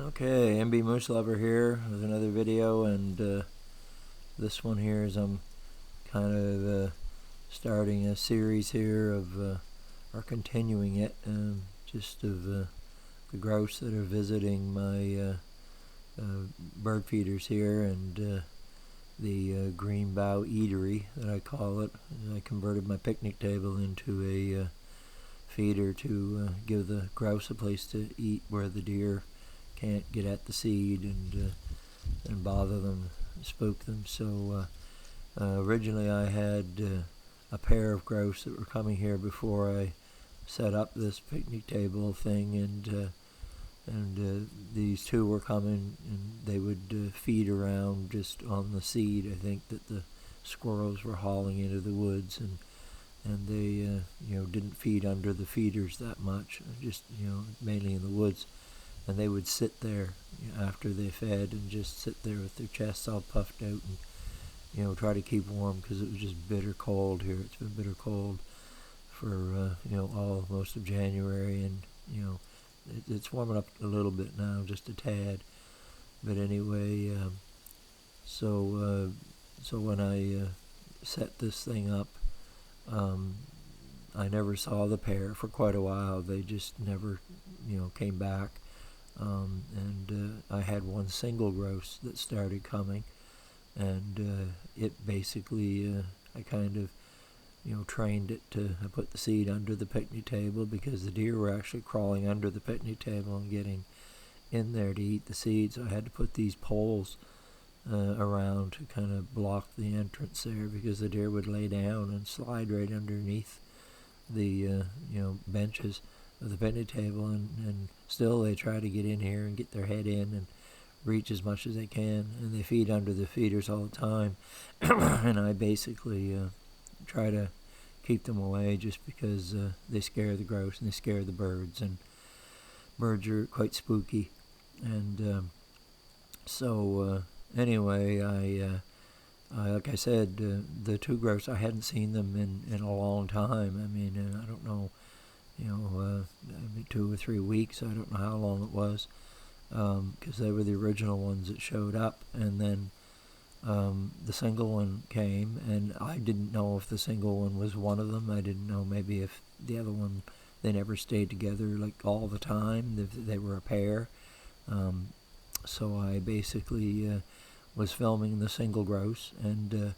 Okay, NBMooselover here with another video, and this one here is I'm kind of starting a series here of, or continuing it, just of the grouse that are visiting my bird feeders here, and the Green Bough Eatery that I call it. I converted my picnic table into a feeder to give the grouse a place to eat where the deer can't get at the seed and bother them, spook them. So originally I had a pair of grouse that were coming here before I set up this picnic table thing, and these two were coming, and they would feed around just on the seed. I think that the squirrels were hauling into the woods, and they didn't feed under the feeders that much, just mainly in the woods. And they would sit there after they fed and just sit there with their chests all puffed out and try to keep warm, because it was just bitter cold here. It's been bitter cold for all most of January, and it's warming up a little bit now, just a tad. But anyway, so when I set this thing up, I never saw the pair for quite a while. They just never came back. And I had one single grouse that started coming, and it basically, I kind of, trained it to put the seed under the picnic table, because the deer were actually crawling under the picnic table and getting in there to eat the seed. So I had to put these poles around to kind of block the entrance there, because the deer would lay down and slide right underneath the benches of the picnic table, and still they try to get in here and get their head in and reach as much as they can, and they feed under the feeders all the time. And I basically try to keep them away, just because they scare the grouse and they scare the birds, and birds are quite spooky. And so anyway, I like I said, the two grouse, I hadn't seen them in a long time. I mean, I don't know, maybe 2 or 3 weeks. I don't know how long it was, because they were the original ones that showed up. And then the single one came, and I didn't know if the single one was one of them. I didn't know maybe if the other one, they never stayed together like all the time. They were a pair. So I basically was filming the single grouse, and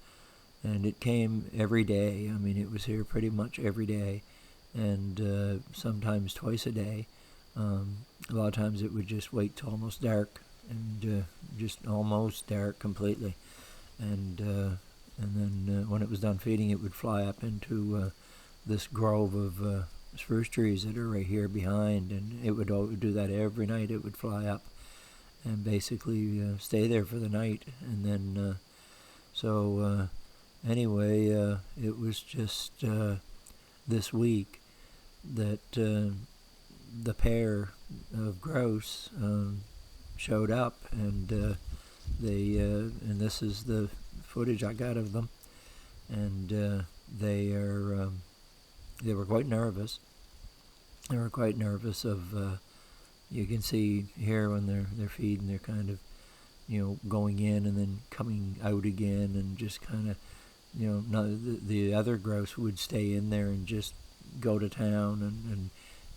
it came every day. I mean, it was here pretty much every day, and sometimes twice a day. A lot of times it would just wait till almost dark, and just almost dark completely, and then when it was done feeding, it would fly up into this grove of spruce trees that are right here behind, and it would do that every night. It would fly up and basically stay there for the night. And then so anyway, it was just this week that the pair of grouse showed up, and they and this is the footage I got of them, and they were quite nervous. They were quite nervous of you can see here when they're feeding, they're kind of going in and then coming out again, and just kind of the other grouse would stay in there and just go to town and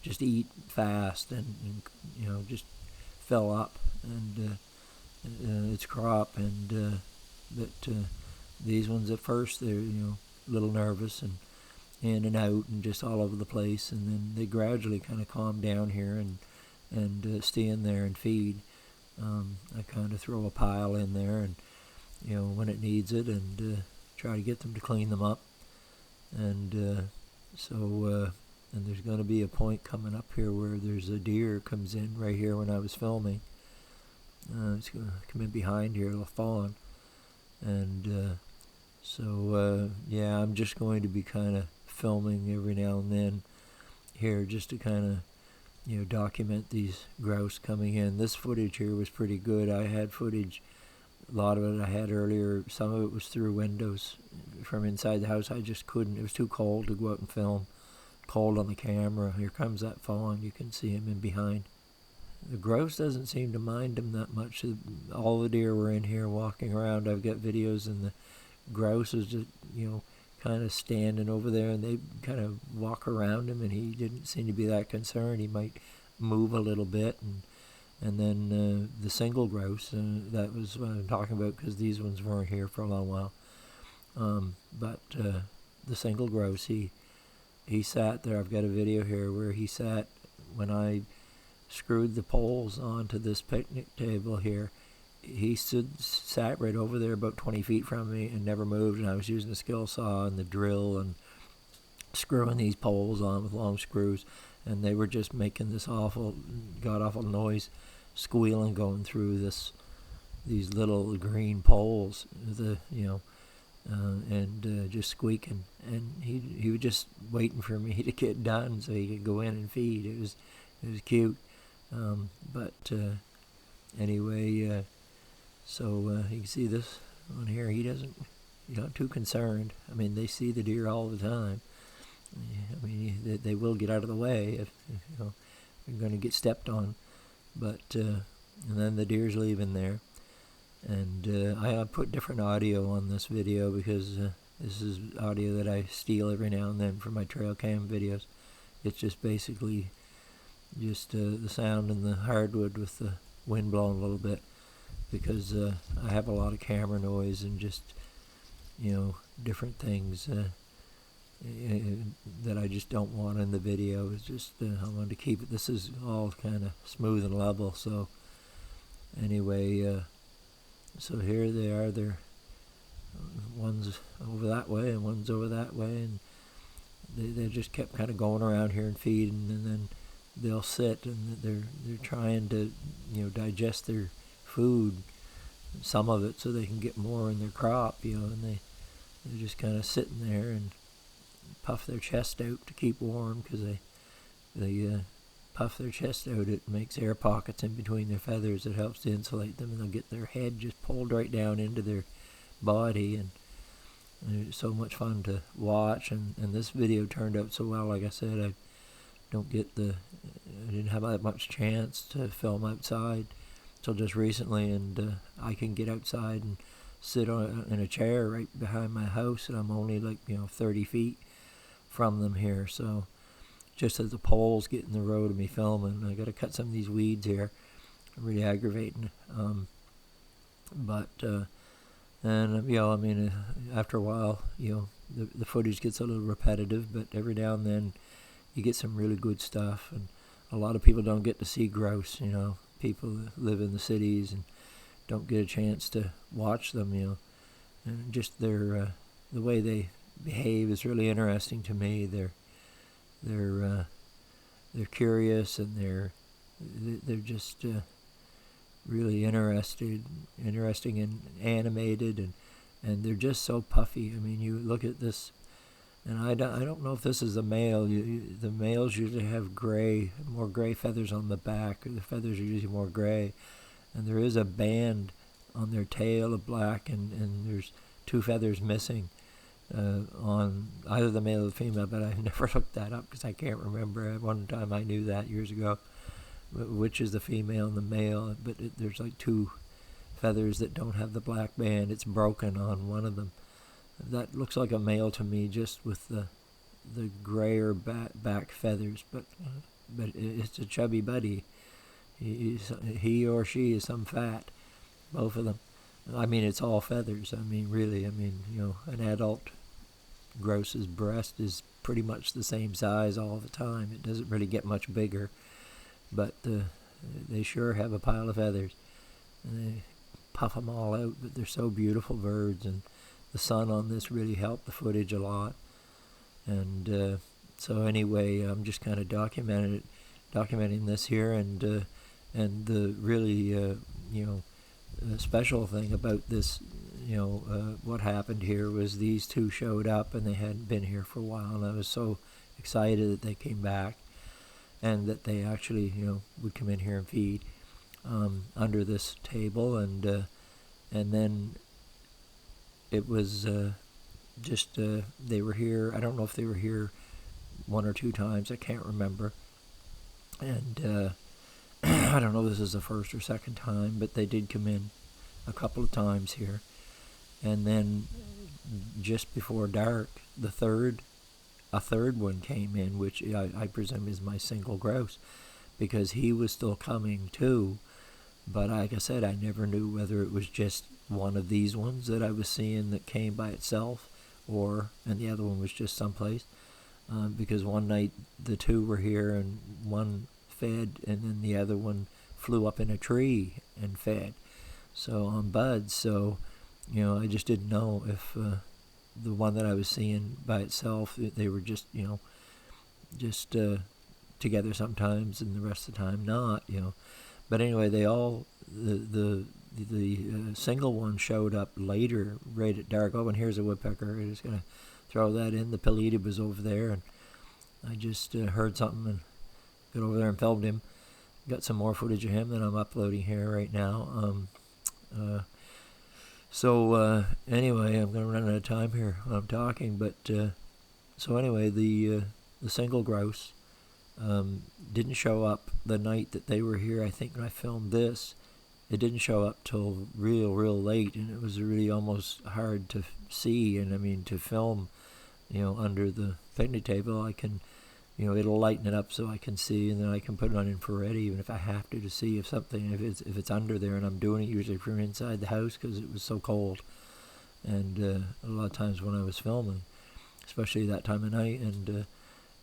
just eat fast, and just fill up and its crop. And but these ones at first, they're a little nervous and in and out and just all over the place, and then they gradually kind of calm down here and stay in there and feed. I kind of throw a pile in there, and when it needs it, and try to get them to clean them up. And so and there's going to be a point coming up here where there's a deer comes in right here when I was filming. It's going to come in behind here, a fawn. And so yeah, I'm just going to be kind of filming every now and then here, just to kind of document these grouse coming in. This footage here was pretty good. I had footage, a lot of it I had earlier. Some of it was through windows from inside the house. I just couldn't. It was too cold to go out and film. Cold on the camera. Here comes that fawn. You can see him in behind. the grouse doesn't seem to mind them that much. All the deer were in here walking around. I've got videos, and the grouse is just, kind of standing over there, and they kind of walk around him, and he didn't seem to be that concerned. He might move a little bit, and then the single grouse, that was what I'm talking about, because these ones weren't here for a long while. But the single grouse, he sat there. I've got a video here where he sat when I screwed the poles onto this picnic table here. He sat right over there about 20 feet from me and never moved, and I was using the skill saw and the drill and screwing these poles on with long screws, and they were just making this god-awful noise, squealing, going through these little green poles, and just squeaking, and he was just waiting for me to get done so he could go in and feed. It was cute, but anyway, so you can see this one here. He's not too concerned. I mean, they see the deer all the time. I mean, they will get out of the way if they're going to get stepped on, but and then the deer's leaving there. And I put different audio on this video because this is audio that I steal every now and then from my trail cam videos. It's just basically just the sound in the hardwood with the wind blowing a little bit, because I have a lot of camera noise and just different things that I just don't want in the video. It's just I wanted to keep it. This is all kind of smooth and level. So anyway. So here they are. One's over that way and one's over that way, and they just kept kind of going around here and feeding, and then they'll sit and they're trying to digest their food, some of it, so they can get more in their crop, and they're just kind of sitting there and puff their chest out to keep warm, because they puff their chest out. It makes air pockets in between their feathers. It helps to insulate them, and they'll get their head just pulled right down into their body, and it's so much fun to watch. And this video turned out so well. Like I said, I didn't have that much chance to film outside till just recently, and I can get outside and sit in a chair right behind my house, and I'm only 30 feet from them here. So just as the poles get in the road of me filming, I got to cut some of these weeds here. Really aggravating. After a while, the footage gets a little repetitive, but every now and then you get some really good stuff. And a lot of people don't get to see grouse. People that live in the cities and don't get a chance to watch them. And just the way they behave is really interesting to me. They're curious, and they're just really interesting and animated, and they're just so puffy. I mean, you look at this, and I don't know if this is a male. The males usually have more gray feathers on the back. The feathers are usually more gray, and there is a band on their tail of black, and there's 2 feathers missing on either the male or the female, but I've never looked that up because I can't remember. One time I knew that years ago, which is the female and the male, but there's 2 feathers that don't have the black band. It's broken on one of them. That looks like a male to me, just with the grayer back feathers, but it's a chubby buddy. He or she is some fat, both of them. I mean, it's all feathers. I mean, really, an adult grouse's breast is pretty much the same size all the time. It doesn't really get much bigger, but they sure have a pile of feathers, and they puff them all out, but they're so beautiful birds, and the sun on this really helped the footage a lot. And so anyway, I'm just kind of documenting this here, and the really the special thing about this, what happened here was these 2 showed up, and they hadn't been here for a while, and I was so excited that they came back, and that they actually, would come in here and feed under this table, and then it was just they were here. I don't know if they were here 1 or 2 times. I can't remember, and I don't know if this is the first or second time, but they did come in a couple of times here. And then just before dark, a third one came in, which I presume is my single grouse, because he was still coming too. But like I said, I never knew whether it was just one of these ones that I was seeing that came by itself, and the other one was just someplace. Because one night the two were here and one fed, and then the other one flew up in a tree and fed. So on buds. So, I just didn't know if the one that I was seeing by itself, they were just, just together sometimes, and the rest of the time not, But anyway, they all the single one showed up later, right at dark. Oh, and here's a woodpecker. I'm just gonna throw that in. The Pelida was over there, and I just heard something and got over there and filmed him. Got some more footage of him that I'm uploading here right now. So anyway, I'm gonna run out of time here when I'm talking. But so anyway, the single grouse didn't show up the night that they were here. I think when I filmed this, it didn't show up till real late, and it was really almost hard to see. And I mean, to film, under the picnic table, I can, it'll lighten it up so I can see, and then I can put it on infrared even if I have to see if something, if it's under there. And I'm doing it usually from inside the house because it was so cold, and a lot of times when I was filming, especially that time of night,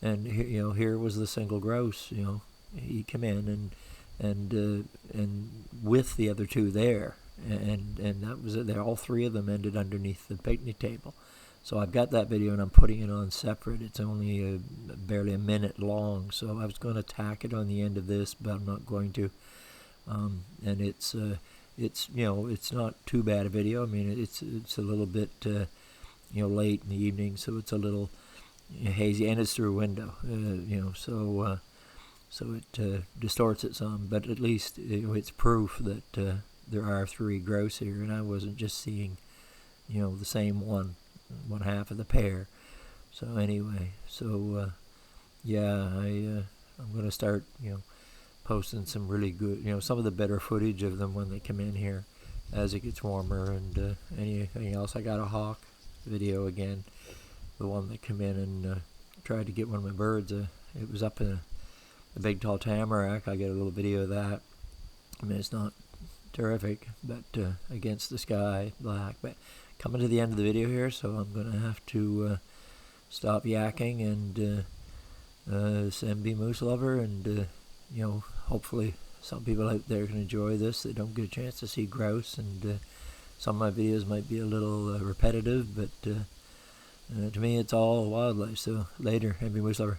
and here was the single grouse. He came in and with the other two there, and that was it. There, all three of them ended underneath the picnic table. So I've got that video, and I'm putting it on separate. It's only barely a minute long, so I was going to tack it on the end of this, but I'm not going to. And it's it's not too bad a video. I mean, it's a little bit late in the evening, so it's a little hazy, and it's through a window, so it distorts it some, but at least it's proof that there are three grouse here, and I wasn't just seeing the same one half of the pair. So anyway, yeah, I'm gonna start posting some really good, some of the better footage of them when they come in here as it gets warmer. And anything else, I got a hawk video again, the one that came in and tried to get one of my birds. It was up in a big tall tamarack. I get a little video of that. I mean, it's not terrific, but against the sky, black. But coming to the end of the video here, so I'm going to have to stop yakking, and it's NBMooselover, and hopefully some people out there can enjoy this that don't get a chance to see grouse, and some of my videos might be a little repetitive, but to me it's all wildlife. So later, NBMooselover.